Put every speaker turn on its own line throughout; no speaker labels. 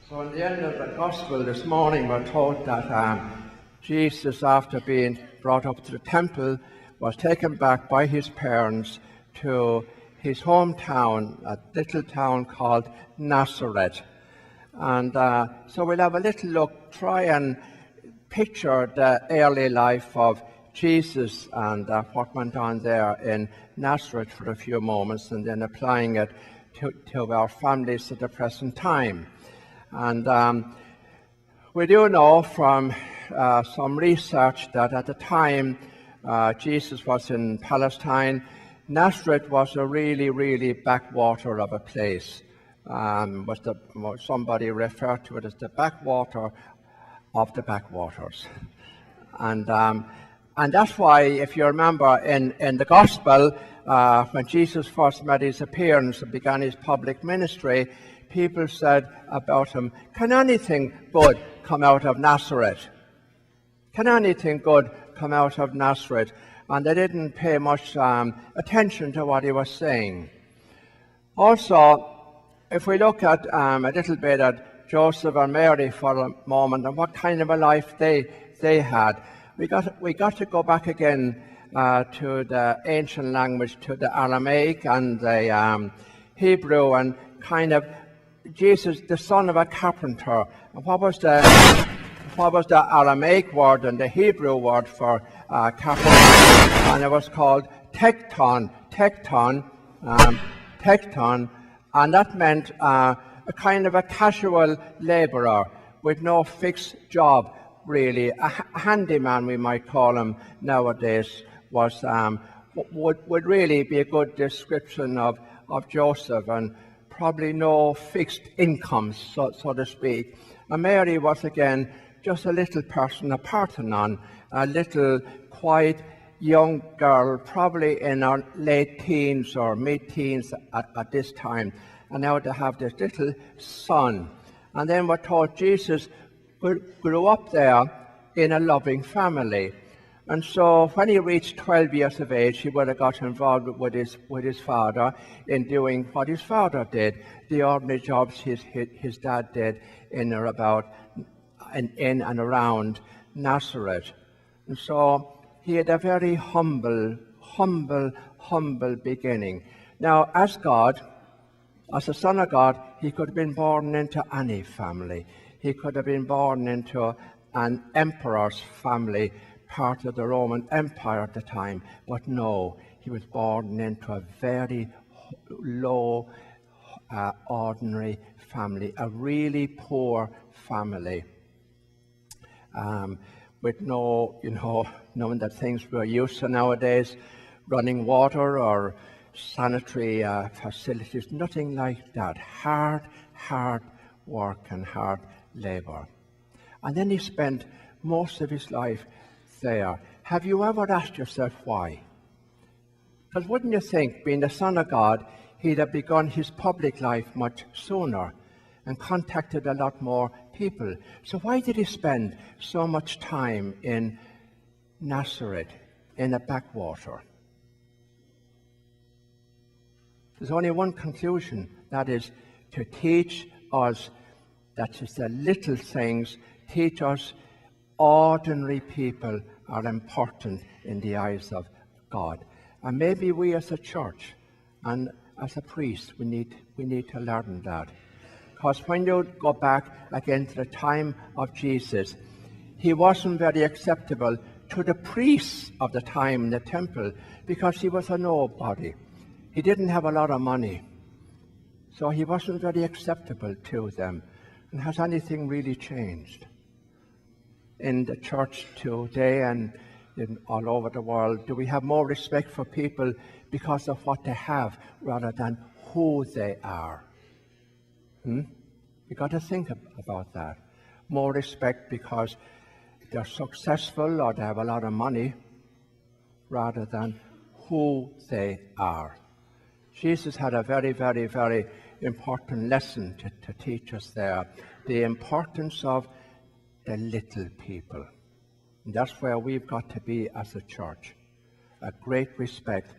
So in the end of the Gospel this morning, we're told that Jesus, after being brought up to the temple, was taken back by his parents to his hometown, a little town called Nazareth. And so we'll have a little look, try and picture the early life of Jesus and what went on there in Nazareth for a few moments, and then applying it to our families at the present time. And we do know from some research that at the time Jesus was in Palestine, Nazareth was a really, really backwater of a place. Somebody referred to it as the backwater of the backwaters. And that's why, if you remember, in the Gospel, when Jesus first made his appearance and began his public ministry, people said about him, "Can anything good come out of Nazareth? Can anything good come out of Nazareth?" And they didn't pay much attention to what he was saying. Also, if we look at a little bit at Joseph and Mary for a moment and what kind of a life they had, we got to go back again to the ancient language, to the Aramaic and the Hebrew, and kind of Jesus, the son of a carpenter. And what was the Aramaic word and the Hebrew word for carpenter? And it was called tekton, and that meant a kind of a casual laborer with no fixed job, really. A handyman, we might call him nowadays, would really be a good description of Joseph, and probably no fixed income, so to speak. And Mary was again just a little person, a Parthenon, a little quiet young girl, probably in her late teens or mid-teens at this time. And now to have this little son. And then we're told Jesus grew up there in a loving family. And so when he reached 12 years of age, he would have got involved with his father in doing what his father did, the ordinary jobs his dad did in and around Nazareth. And so he had a very humble beginning. Now, as a son of God, he could have been born into any family. He could have been born into an emperor's family, part of the Roman Empire at the time. But no, he was born into a very low, ordinary family, a really poor family, with no, knowing that things we're used to nowadays, running water or sanitary facilities, nothing like that. Hard work and hard labor. And then he spent most of his life there. Have you ever asked yourself why? Because wouldn't you think, being the Son of God, he'd have begun his public life much sooner and contacted a lot more people? So why did he spend so much time in Nazareth, in a backwater? There's only one conclusion, that is to teach us, that is the little things, teach us ordinary people are important in the eyes of God. And maybe we as a church and as a priest, we need to learn that. Because when you go back again to the time of Jesus, he wasn't very acceptable to the priests of the time in the temple because he was a nobody. He didn't have a lot of money. So he wasn't very acceptable to them. And has anything really changed? In the church today and all over the world, do we have more respect for people because of what they have rather than who they are? You've got to think about that. More respect because they're successful or they have a lot of money rather than who they are. Jesus had a very, very, very important lesson to teach us there. The importance of the little people. And that's where we've got to be as a church. A great respect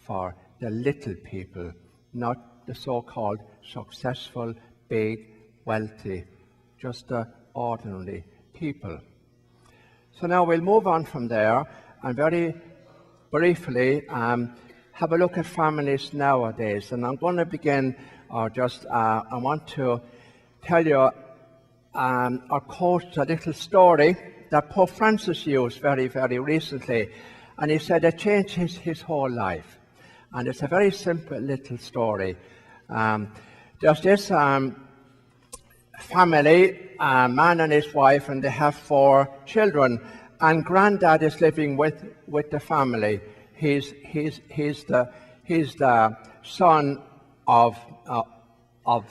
for the little people, not the so-called successful, big, wealthy just ordinary people. So now we'll move on from there and very briefly have a look at families nowadays. And I'm going to begin, I want to tell you or quote a little story that Pope Francis used very, very recently. And he said it changed his whole life. And it's a very simple little story. There's this family, a man and his wife, and they have 4 children. And Granddad is living with the family. He's the son of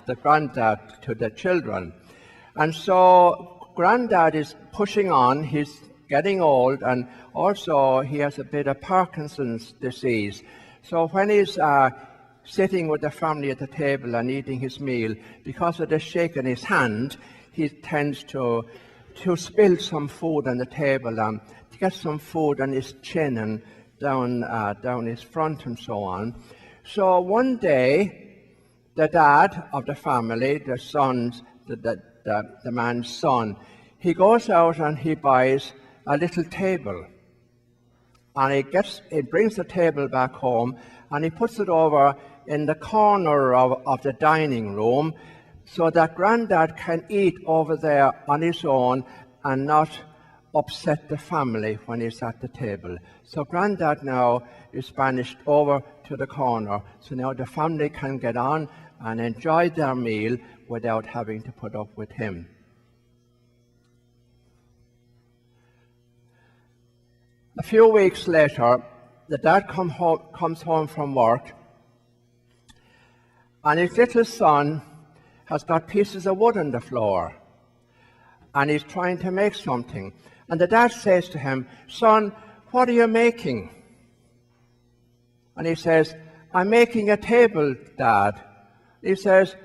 the granddad to the children. And so Granddad is pushing on. He's getting old, and also he has a bit of Parkinson's disease. So when he's sitting with the family at the table and eating his meal, because of the shake in his hand, he tends to spill some food on the table and to get some food on his chin and down his front and so on. So one day, the dad of the family, the man's son, he goes out and he buys a little table. And he brings the table back home and he puts it over in the corner of the dining room so that Granddad can eat over there on his own and not upset the family when he's at the table. So Granddad now is banished over to the corner, so now the family can get on and enjoy their meal without having to put up with him. A few weeks later, the dad comes home from work, and his little son has got pieces of wood on the floor, and he's trying to make something. And the dad says to him, "Son, what are you making?" And he says, "I'm making a table, Dad." He says,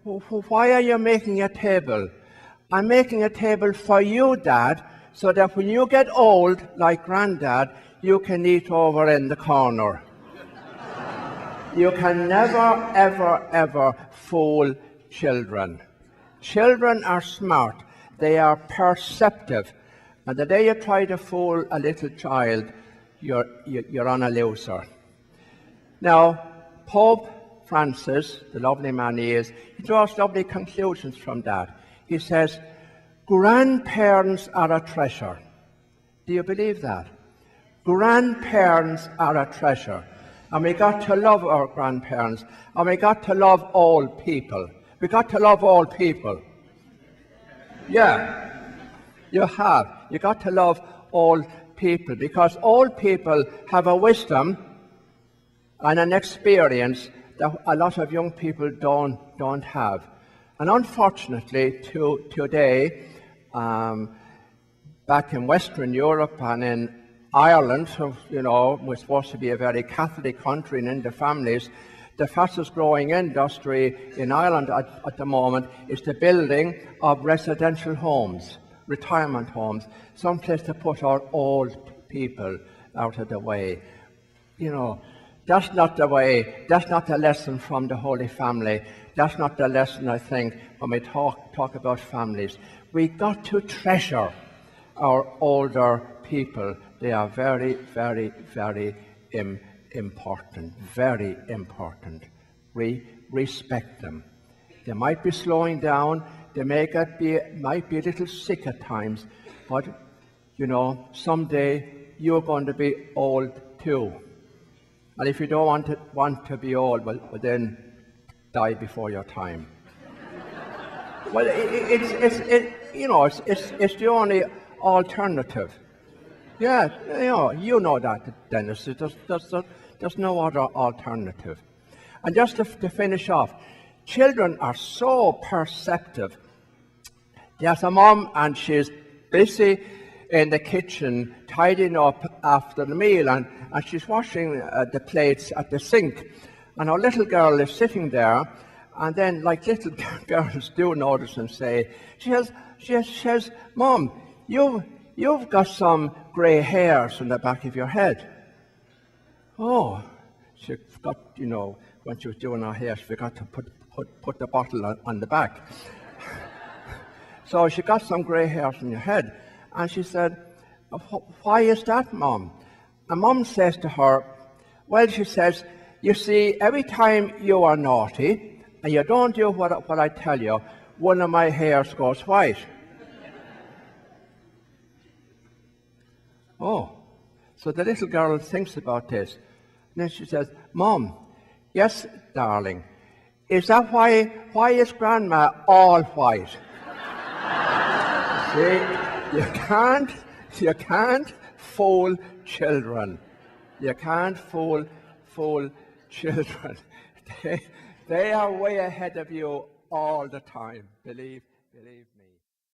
"Why are you making a table?" "I'm making a table for you, Dad, so that when you get old, like Granddad, you can eat over in the corner." You can never, ever, ever fool children. Children are smart. They are perceptive. And the day you try to fool a little child, you're on a loser. Now, Pope Francis, the lovely man he is, he draws lovely conclusions from that. He says, grandparents are a treasure. Do you believe that? Grandparents are a treasure. And we got to love our grandparents. And we got to love all people. We got to love all people. Yeah, you have. You got to love all people, because all people have a wisdom and an experience that a lot of young people don't have. And unfortunately, today, back in Western Europe and in Ireland, we're supposed to be a very Catholic country, and in the families, the fastest growing industry in Ireland at the moment is the building of residential homes, retirement homes, someplace to put our old people out of the way. That's not the way, that's not the lesson from the Holy Family. That's not the lesson, I think, when we talk about families. We got to treasure our older people. They are very, very, very important, very important. Respect them. They might be slowing down, they might be a little sick at times, but, someday you're going to be old too. And if you don't want to be old, well, then die before your time. Well, it's the only alternative. Yeah, you know that, Denis. There's no other alternative. And just to finish off, children are so perceptive. There's a mom, and she's busy in the kitchen tidying up after the meal, and she's washing the plates at the sink. And our little girl is sitting there, and then, like little girls do notice and say, she says, "Mom, you've got some grey hairs on the back of your head." Oh, she forgot, when she was doing her hair, she forgot to put the bottle on the back. So she got some grey hairs on your head. And she said, why is that, Mum? And Mum says to her, well, she says, you see, every time you are naughty and you don't do what I tell you, one of my hairs goes white. Oh, so the little girl thinks about this. And then she says, Mum, yes, darling, is that why is Grandma all white? See, you can't fool children. You can't fool children. They are way ahead of you all the time. Believe.